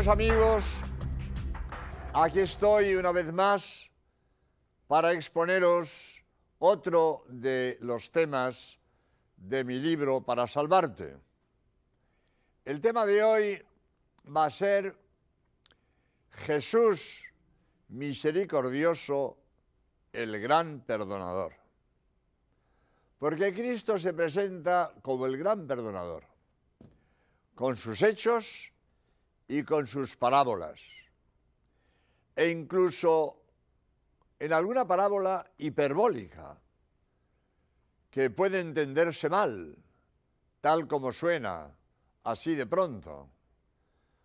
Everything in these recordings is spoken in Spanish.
Queridos amigos, aquí estoy una vez más para exponeros otro de los temas de mi libro Para Salvarte. El tema de hoy va a ser Jesús misericordioso, el gran perdonador. Porque Cristo se presenta como el gran perdonador, con sus hechos y con sus parábolas, e incluso en alguna parábola hiperbólica, que puede entenderse mal, tal como suena, así de pronto.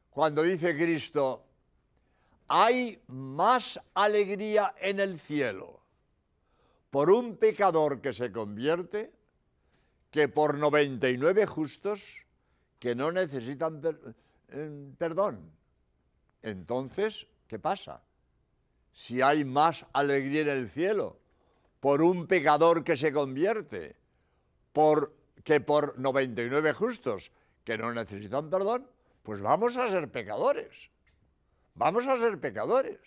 Cuando dice Cristo, hay más alegría en el cielo por un pecador que se convierte que por 99 justos que no necesitan perdón. Entonces, ¿qué pasa? Si hay más alegría en el cielo por un pecador que se convierte que por 99 justos que no necesitan perdón, pues vamos a ser pecadores. Vamos a ser pecadores.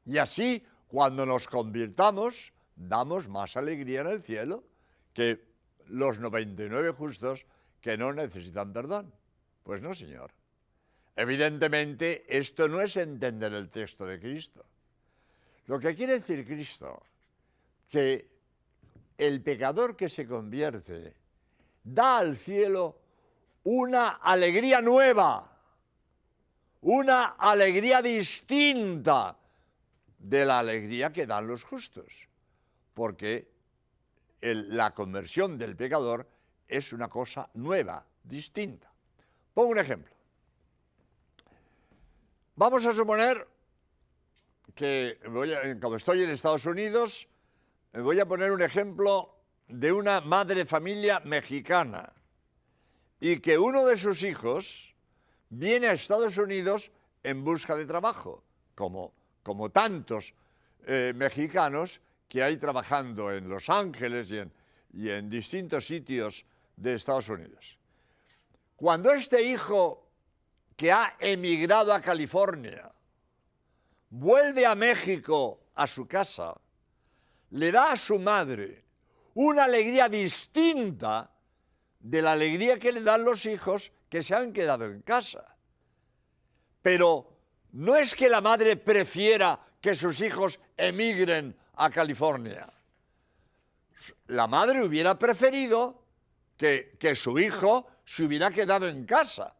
Y así, cuando nos convirtamos, damos más alegría en el cielo que los 99 justos que no necesitan perdón. Pues no, señor. Evidentemente, esto no es entender el texto de Cristo. Lo que quiere decir Cristo, que el pecador que se convierte da al cielo una alegría nueva, una alegría distinta de la alegría que dan los justos, porque la conversión del pecador es una cosa nueva, distinta. Pongo un ejemplo. Vamos a suponer que, como estoy en Estados Unidos, voy a poner un ejemplo de una madre de familia mexicana y que uno de sus hijos viene a Estados Unidos en busca de trabajo, como tantos mexicanos que hay trabajando en Los Ángeles y en distintos sitios de Estados Unidos. Cuando este hijo que ha emigrado a California vuelve a México, a su casa, le da a su madre una alegría distinta de la alegría que le dan los hijos que se han quedado en casa. Pero no es que la madre prefiera que sus hijos emigren a California. La madre hubiera preferido que su hijo se hubiera quedado en casa.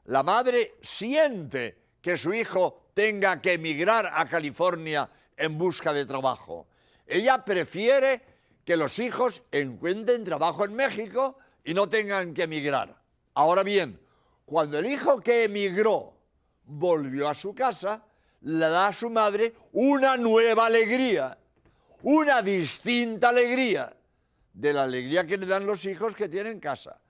La madre siente que su hijo tenga que emigrar a California en busca de trabajo. Ella prefiere que los hijos encuentren trabajo en México y no tengan que emigrar. Ahora bien, cuando el hijo que emigró volvió a su casa, le da a su madre una nueva alegría, una distinta alegría de la alegría que le dan los hijos que tienen casa.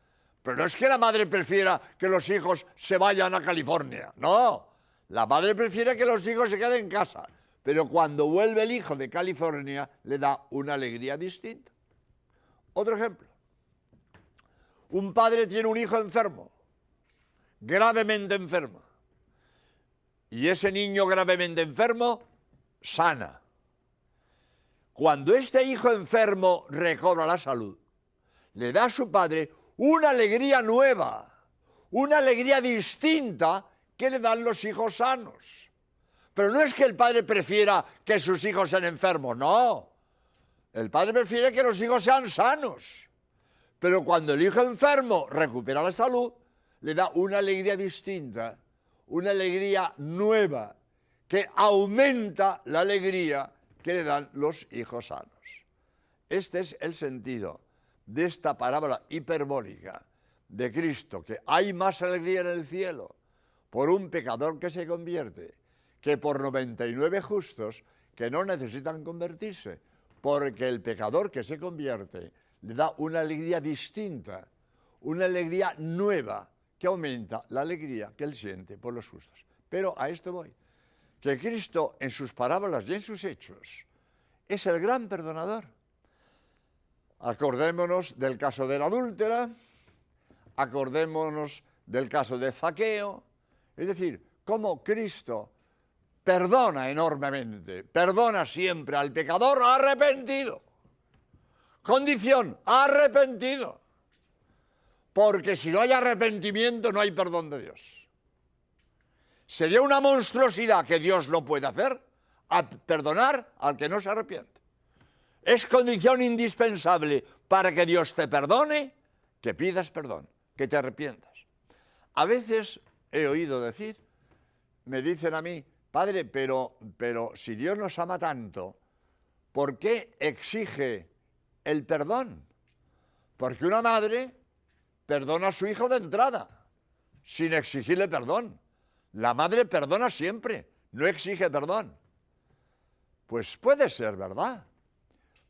Pero no es que la madre prefiera que los hijos se vayan a California, no. La madre prefiere que los hijos se queden en casa. Pero cuando vuelve el hijo de California, le da una alegría distinta. Otro ejemplo. Un padre tiene un hijo enfermo, gravemente enfermo. Y ese niño gravemente enfermo sana. Cuando este hijo enfermo recobra la salud, le da a su padre una alegría nueva, una alegría distinta que le dan los hijos sanos. Pero no es que el padre prefiera que sus hijos sean enfermos, no. El padre prefiere que los hijos sean sanos. Pero cuando el hijo enfermo recupera la salud, le da una alegría distinta, una alegría nueva, que aumenta la alegría que le dan los hijos sanos. Este es el sentido de esta parábola hiperbólica de Cristo, que hay más alegría en el cielo por un pecador que se convierte que por 99 justos que no necesitan convertirse, porque el pecador que se convierte le da una alegría distinta, una alegría nueva, que aumenta la alegría que él siente por los justos. Pero a esto voy, que Cristo en sus parábolas y en sus hechos es el gran perdonador. Acordémonos del caso de la adúltera, acordémonos del caso de Zaqueo, es decir, cómo Cristo perdona enormemente, perdona siempre al pecador arrepentido. Condición, arrepentido. Porque si no hay arrepentimiento, no hay perdón de Dios. Sería una monstruosidad que Dios no puede hacer, a perdonar al que no se arrepiente. Es condición indispensable para que Dios te perdone, que pidas perdón, que te arrepientas. A veces he oído decir, me dicen a mí, padre, pero si Dios nos ama tanto, ¿por qué exige el perdón? Porque una madre perdona a su hijo de entrada, sin exigirle perdón. La madre perdona siempre, no exige perdón. Pues puede ser verdad,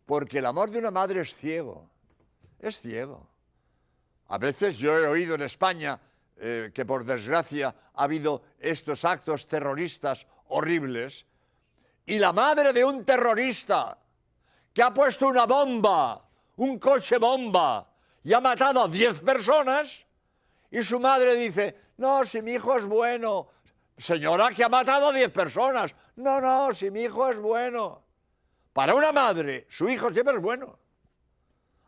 porque el amor de una madre es ciego, es ciego. A veces yo he oído en España que por desgracia ha habido estos actos terroristas horribles, y la madre de un terrorista que ha puesto una bomba, un coche bomba, y ha matado a 10 personas, y su madre dice, no, si mi hijo es bueno. Señora, que ha matado a 10 personas. No, si mi hijo es bueno. Para una madre, su hijo siempre es bueno.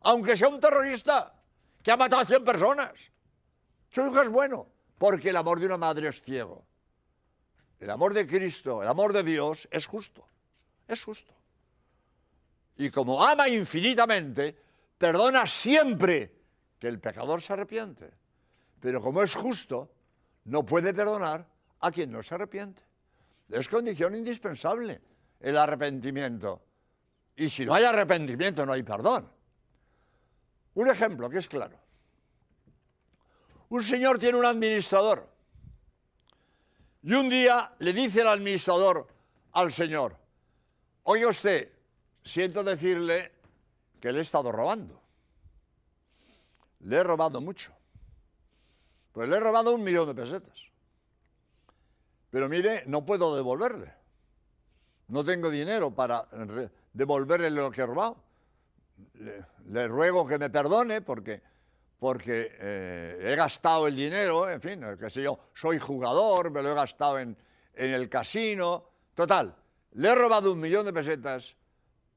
Aunque sea un terrorista que ha matado a 100 personas. Su hijo es bueno, porque el amor de una madre es ciego. El amor de Cristo, el amor de Dios es justo. Es justo. Y como ama infinitamente, perdona siempre que el pecador se arrepiente. Pero como es justo, no puede perdonar a quien no se arrepiente. Es condición indispensable el arrepentimiento. Y si no hay arrepentimiento, no hay perdón. Un ejemplo que es claro. Un señor tiene un administrador. Y un día le dice el administrador al señor, oiga usted, siento decirle que le he estado robando. Le he robado mucho. Pues le he robado 1 millón de pesetas. Pero mire, no puedo devolverle. No tengo dinero para devolverle lo que he robado. Le ruego que me perdone porque he gastado el dinero, en fin, qué sé yo, soy jugador, me lo he gastado en el casino. Total, le he robado 1 millón de pesetas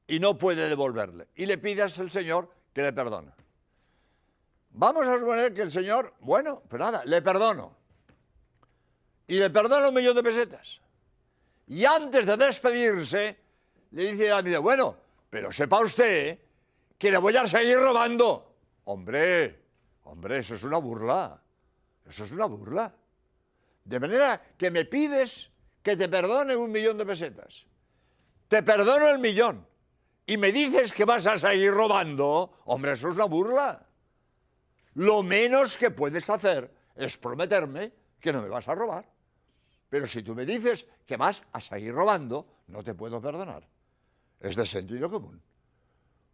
y no puede devolverle. Y le pidas al señor que le perdone. Vamos a suponer que el señor, bueno, pues nada, le perdono. Y le perdono 1 millón de pesetas. Y antes de despedirse, le dice al amigo, bueno, pero sepa usted que le voy a seguir robando. Hombre, eso es una burla. Eso es una burla. De manera que me pides que te perdone 1 millón de pesetas. Te perdono el 1 millón. Y me dices que vas a seguir robando. Hombre, eso es una burla. Lo menos que puedes hacer es prometerme que no me vas a robar. Pero si tú me dices que vas a seguir robando, no te puedo perdonar. Es de sentido común.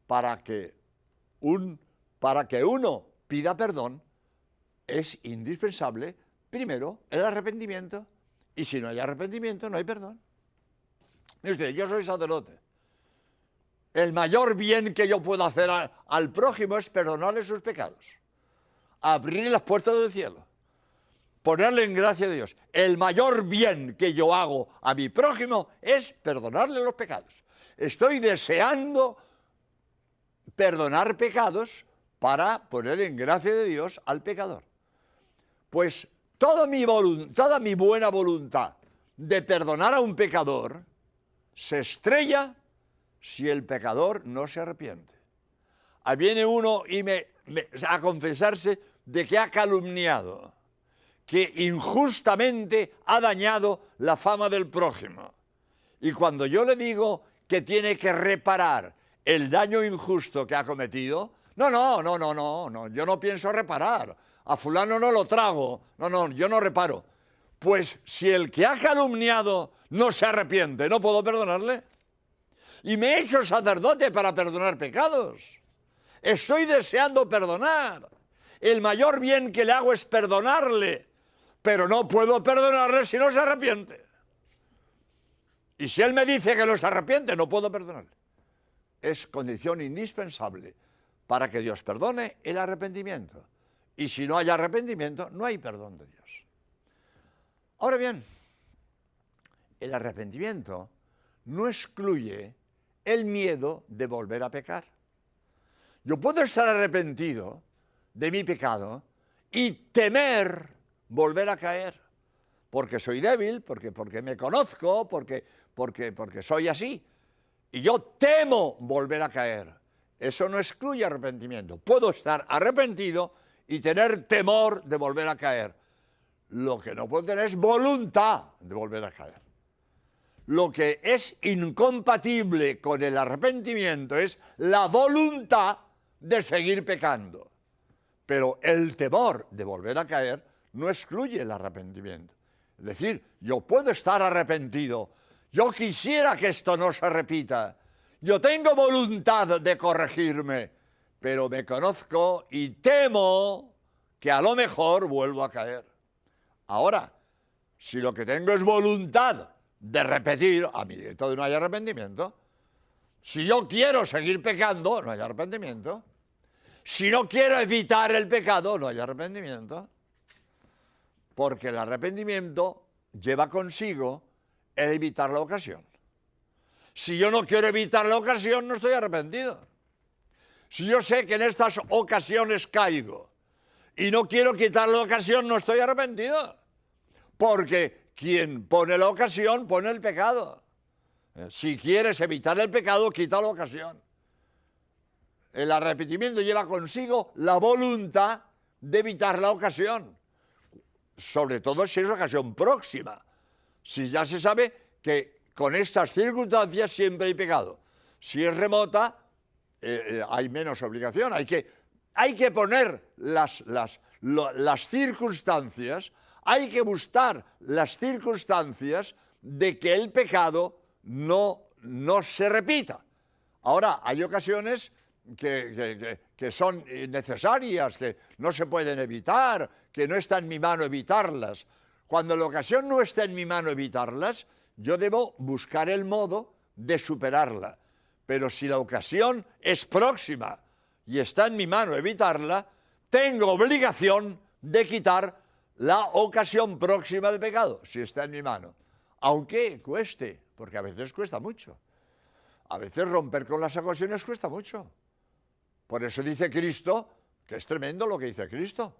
Para que uno pida perdón, es indispensable, primero, el arrepentimiento. Y si no hay arrepentimiento, no hay perdón. Mire usted, yo soy sacerdote. El mayor bien que yo puedo hacer al prójimo es perdonarle sus pecados. Abrirle las puertas del cielo. Ponerle en gracia de Dios. El mayor bien que yo hago a mi prójimo es perdonarle los pecados. Estoy deseando perdonar pecados para poner en gracia de Dios al pecador. Pues toda mi buena voluntad de perdonar a un pecador se estrella si el pecador no se arrepiente. Ahí viene uno y a confesarse de que ha calumniado, que injustamente ha dañado la fama del prójimo. Y cuando yo le digo que tiene que reparar el daño injusto que ha cometido, no, yo no pienso reparar. A fulano no lo trago, yo no reparo. Pues si el que ha calumniado no se arrepiente, ¿no puedo perdonarle? Y me he hecho sacerdote para perdonar pecados. Estoy deseando perdonar. El mayor bien que le hago es perdonarle, pero no puedo perdonarle si no se arrepiente. Y si él me dice que no se arrepiente, no puedo perdonarle. Es condición indispensable para que Dios perdone el arrepentimiento. Y si no hay arrepentimiento, no hay perdón de Dios. Ahora bien, el arrepentimiento no excluye el miedo de volver a pecar. Yo puedo estar arrepentido de mi pecado y temer volver a caer, porque soy débil, porque me conozco, porque soy así. Y yo temo volver a caer. Eso no excluye arrepentimiento. Puedo estar arrepentido y tener temor de volver a caer. Lo que no puedo tener es voluntad de volver a caer. Lo que es incompatible con el arrepentimiento es la voluntad de seguir pecando. Pero el temor de volver a caer no excluye el arrepentimiento. Es decir, yo puedo estar arrepentido, yo quisiera que esto no se repita, yo tengo voluntad de corregirme, pero me conozco y temo que a lo mejor vuelvo a caer. Ahora, si lo que tengo es voluntad de repetir, a mí entonces no hay arrepentimiento. Si yo quiero seguir pecando, no hay arrepentimiento. Si no quiero evitar el pecado, no hay arrepentimiento. Porque el arrepentimiento lleva consigo el evitar la ocasión. Si yo no quiero evitar la ocasión, no estoy arrepentido. Si yo sé que en estas ocasiones caigo y no quiero quitar la ocasión, no estoy arrepentido. Porque quien pone la ocasión, pone el pecado. Si quieres evitar el pecado, quita la ocasión. El arrepentimiento lleva consigo la voluntad de evitar la ocasión. Sobre todo si es ocasión próxima. Si ya se sabe que con estas circunstancias siempre hay pecado. Si es remota, hay menos obligación. Hay que poner las circunstancias, hay que buscar las circunstancias de que el pecado no se repita. Ahora, hay ocasiones que son necesarias, que no se pueden evitar, que no está en mi mano evitarlas. Cuando la ocasión no está en mi mano evitarlas, yo debo buscar el modo de superarla. Pero si la ocasión es próxima y está en mi mano evitarla, tengo obligación de quitar la ocasión próxima del pecado, si está en mi mano. Aunque cueste, porque a veces cuesta mucho. A veces romper con las ocasiones cuesta mucho. Por eso dice Cristo, que es tremendo lo que dice Cristo.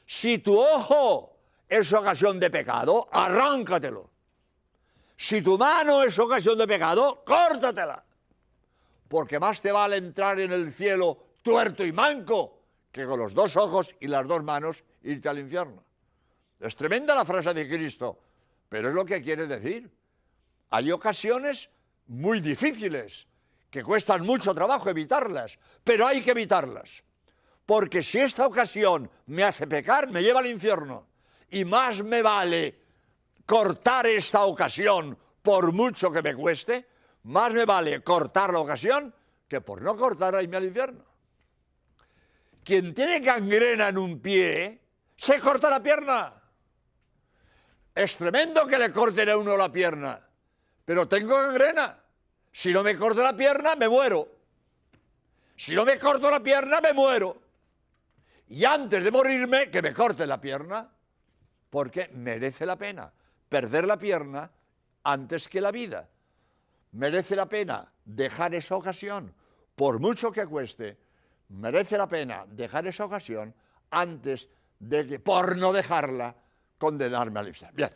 Si tu ojo es ocasión de pecado, arráncatelo. Si tu mano es ocasión de pecado, córtatela. Porque más te vale entrar en el cielo tuerto y manco que con los dos ojos y las dos manos irte al infierno. Es tremenda la frase de Cristo, pero es lo que quiere decir. Hay ocasiones muy difíciles, que cuestan mucho trabajo evitarlas, pero hay que evitarlas. Porque si esta ocasión me hace pecar, me lleva al infierno. Y más me vale cortar esta ocasión, por mucho que me cueste, más me vale cortar la ocasión que por no cortar irme al infierno. Quien tiene gangrena en un pie, se corta la pierna. Es tremendo que le corten a uno la pierna, pero tengo gangrena. Si no me corto la pierna, me muero. Si no me corto la pierna, me muero. Y antes de morirme, que me corte la pierna, porque merece la pena perder la pierna antes que la vida. Merece la pena dejar esa ocasión, por mucho que cueste, merece la pena dejar esa ocasión antes de que, por no dejarla, condenarme al infierno. Bien.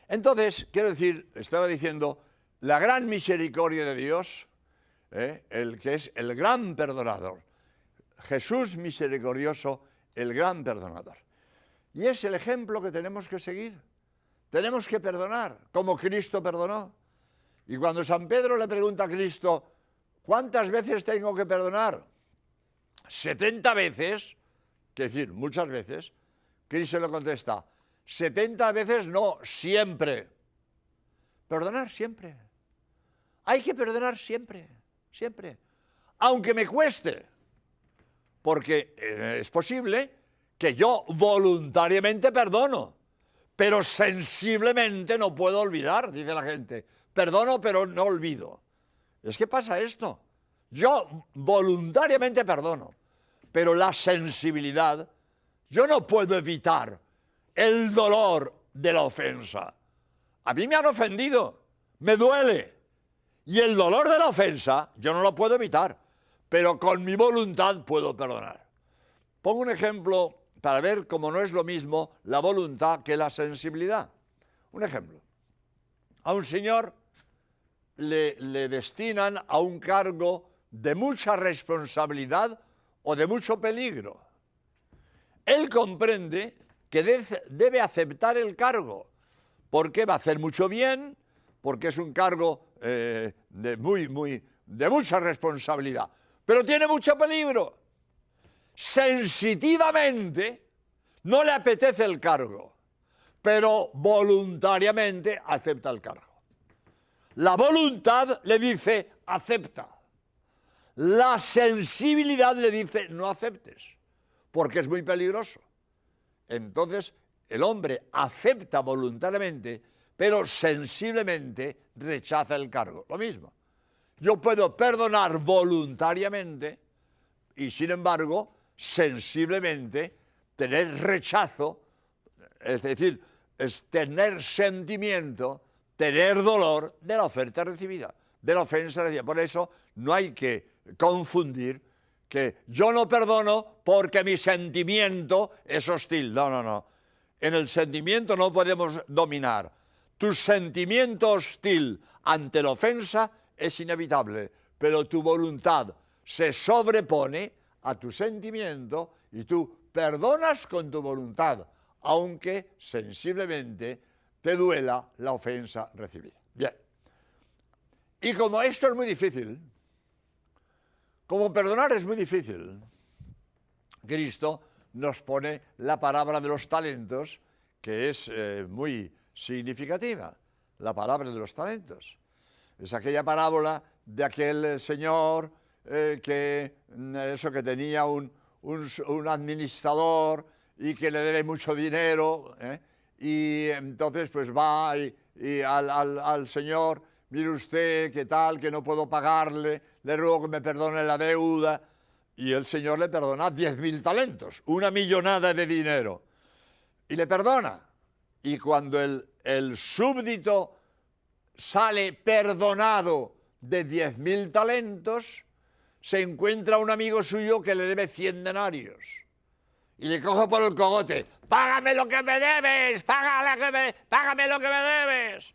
Entonces, quiero decir, estaba diciendo, la gran misericordia de Dios, el que es el gran perdonador, Jesús misericordioso, el gran perdonador. Y es el ejemplo que tenemos que seguir. Tenemos que perdonar, como Cristo perdonó. Y cuando San Pedro le pregunta a Cristo, ¿cuántas veces tengo que perdonar? 70 veces, que decir, muchas veces. Cristo le contesta, 70 veces no, siempre. Perdonar siempre. Hay que perdonar siempre, siempre. Aunque me cueste. Porque es posible que yo voluntariamente perdono, pero sensiblemente no puedo olvidar, dice la gente. Perdono, pero no olvido. Es que pasa esto. Yo voluntariamente perdono, pero la sensibilidad, yo no puedo evitar el dolor de la ofensa. A mí me han ofendido, me duele. Y el dolor de la ofensa yo no lo puedo evitar, pero con mi voluntad puedo perdonar. Pongo un ejemplo para ver cómo no es lo mismo la voluntad que la sensibilidad. Un ejemplo. A un señor le destinan a un cargo de mucha responsabilidad o de mucho peligro. Él comprende que debe aceptar el cargo, porque va a hacer mucho bien, porque es un cargo de mucha responsabilidad, pero tiene mucho peligro. Sensitivamente no le apetece el cargo, pero voluntariamente acepta el cargo. La voluntad le dice, acepta. La sensibilidad le dice, no aceptes, porque es muy peligroso. Entonces, el hombre acepta voluntariamente, pero sensiblemente rechaza el cargo. Lo mismo. Yo puedo perdonar voluntariamente y, sin embargo, sensiblemente tener rechazo, es decir, es tener sentimiento, tener dolor de la oferta recibida, de la ofensa recibida. Por eso no hay que confundir que yo no perdono porque mi sentimiento es hostil. No, no, no. En el sentimiento no podemos dominar. Tu sentimiento hostil ante la ofensa es inevitable, pero tu voluntad se sobrepone a tu sentimiento y tú perdonas con tu voluntad, aunque sensiblemente te duela la ofensa recibida. Bien. Y como esto es muy difícil, como perdonar es muy difícil, Cristo nos pone la parábola de los talentos, que es muy significativa, la parábola de los talentos. Es aquella parábola de aquel señor que tenía un administrador y que le debe mucho dinero, y entonces pues va y al señor, mire usted, qué tal, que no puedo pagarle, le ruego que me perdone la deuda, y el señor le perdona 10.000 talentos, una millonada de dinero, y le perdona. Y cuando el súbdito sale perdonado de 10.000 talentos, se encuentra un amigo suyo que le debe 100 denarios. Y le coge por el cogote, ¡págame lo que me debes! ¡Págame lo que me debes!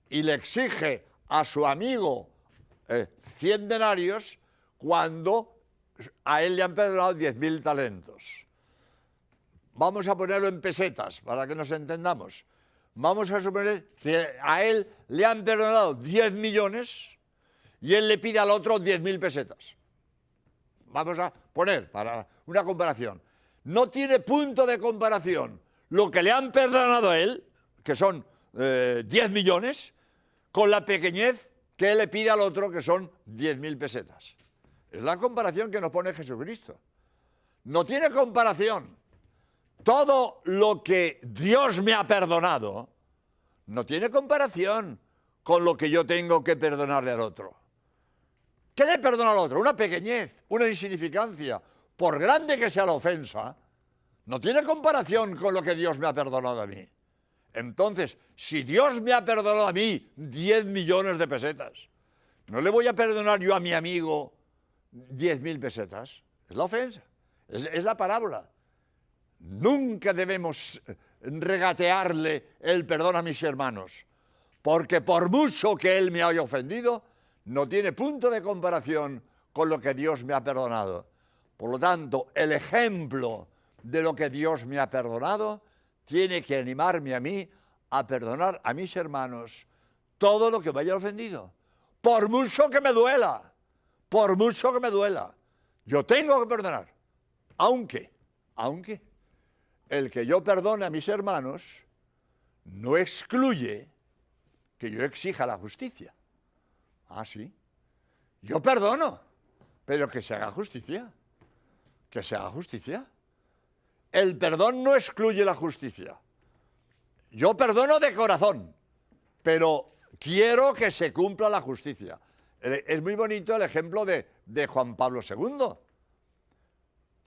Y le exige a su amigo 100 denarios cuando a él le han perdonado 10.000 talentos. Vamos a ponerlo en pesetas para que nos entendamos. Vamos a suponer que a él le han perdonado 10 millones y él le pide al otro 10.000 pesetas. Vamos a poner para una comparación. No tiene punto de comparación lo que le han perdonado a él, que son 10 millones, con la pequeñez que él le pide al otro, que son 10.000 pesetas. Es la comparación que nos pone Jesucristo. No tiene comparación. Todo lo que Dios me ha perdonado no tiene comparación con lo que yo tengo que perdonarle al otro. ¿Qué le perdono al otro? Una pequeñez, una insignificancia. Por grande que sea la ofensa, no tiene comparación con lo que Dios me ha perdonado a mí. Entonces, si Dios me ha perdonado a mí 10 millones de pesetas, ¿no le voy a perdonar yo a mi amigo 10.000 pesetas? Es la ofensa, es la parábola. Nunca debemos regatearle el perdón a mis hermanos, porque por mucho que él me haya ofendido, no tiene punto de comparación con lo que Dios me ha perdonado. Por lo tanto, el ejemplo de lo que Dios me ha perdonado tiene que animarme a mí a perdonar a mis hermanos todo lo que me haya ofendido, por mucho que me duela, por mucho que me duela. Yo tengo que perdonar, aunque el que yo perdone a mis hermanos no excluye que yo exija la justicia. Ah, sí. Yo perdono, pero que se haga justicia. Que se haga justicia. El perdón no excluye la justicia. Yo perdono de corazón, pero quiero que se cumpla la justicia. Es muy bonito el ejemplo de Juan Pablo II.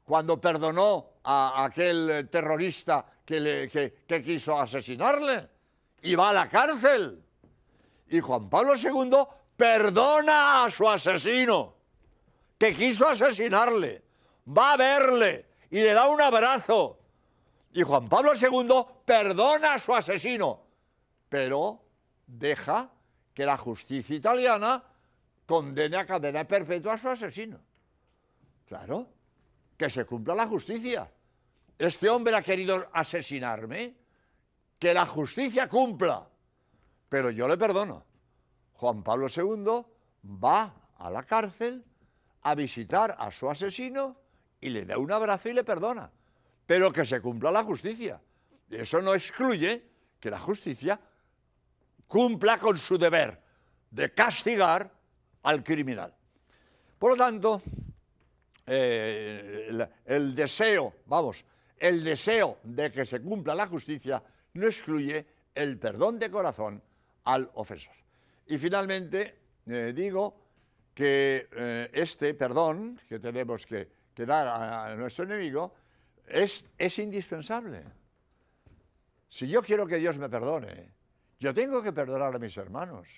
Cuando perdonó a aquel terrorista que quiso asesinarle y va a la cárcel. Y Juan Pablo II perdona a su asesino, que quiso asesinarle, va a verle y le da un abrazo. Y Juan Pablo II perdona a su asesino, pero deja que la justicia italiana condene a cadena perpetua a su asesino. Claro, que se cumpla la justicia. Este hombre ha querido asesinarme, que la justicia cumpla, pero yo le perdono. Juan Pablo II va a la cárcel a visitar a su asesino y le da un abrazo y le perdona, pero que se cumpla la justicia. Eso no excluye que la justicia cumpla con su deber de castigar al criminal. Por lo tanto, el deseo de que se cumpla la justicia no excluye el perdón de corazón al ofensor. Y finalmente digo que este perdón que tenemos que dar a nuestro enemigo es indispensable. Si yo quiero que Dios me perdone, yo tengo que perdonar a mis hermanos.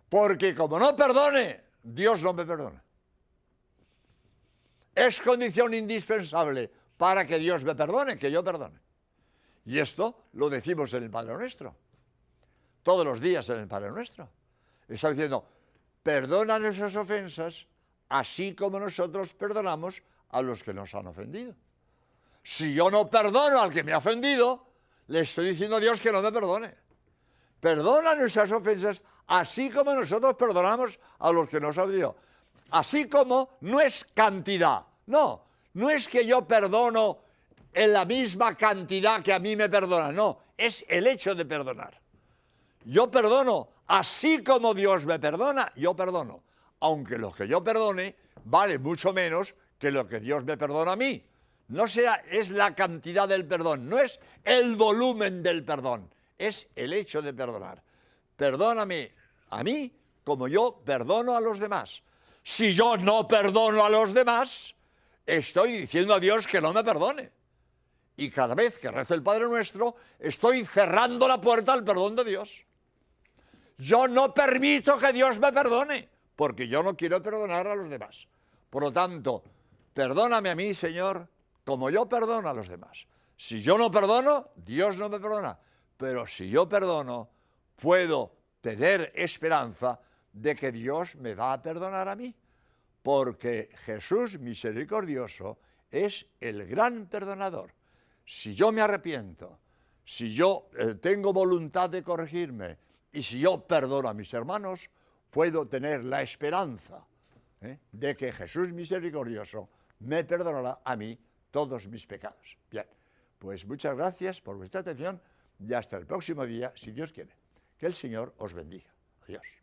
Porque como no perdone, Dios no me perdona. Es condición indispensable para que Dios me perdone, que yo perdone. Y esto lo decimos en el Padre Nuestro. Todos los días en el Padre Nuestro. Está diciendo, perdona nuestras ofensas, así como nosotros perdonamos a los que nos han ofendido. Si yo no perdono al que me ha ofendido, le estoy diciendo a Dios que no me perdone. Perdona nuestras ofensas, así como nosotros perdonamos a los que nos han ofendido. Así como no es cantidad, no es que yo perdono en la misma cantidad que a mí me perdonan, no, es el hecho de perdonar. Yo perdono, así como Dios me perdona, yo perdono. Aunque lo que yo perdone vale mucho menos que lo que Dios me perdona a mí. No es la cantidad del perdón, no es el volumen del perdón, es el hecho de perdonar. Perdóname a mí como yo perdono a los demás. Si yo no perdono a los demás, estoy diciendo a Dios que no me perdone. Y cada vez que rezo el Padre Nuestro, estoy cerrando la puerta al perdón de Dios. Yo no permito que Dios me perdone, porque yo no quiero perdonar a los demás. Por lo tanto, perdóname a mí, Señor, como yo perdono a los demás. Si yo no perdono, Dios no me perdona. Pero si yo perdono, puedo tener esperanza de que Dios me va a perdonar a mí. Porque Jesús misericordioso es el gran perdonador. Si yo me arrepiento, si yo tengo voluntad de corregirme y si yo perdono a mis hermanos, puedo tener la esperanza de que Jesús misericordioso me perdonará a mí todos mis pecados. Bien, pues muchas gracias por vuestra atención y hasta el próximo día, si Dios quiere. Que el Señor os bendiga. Adiós.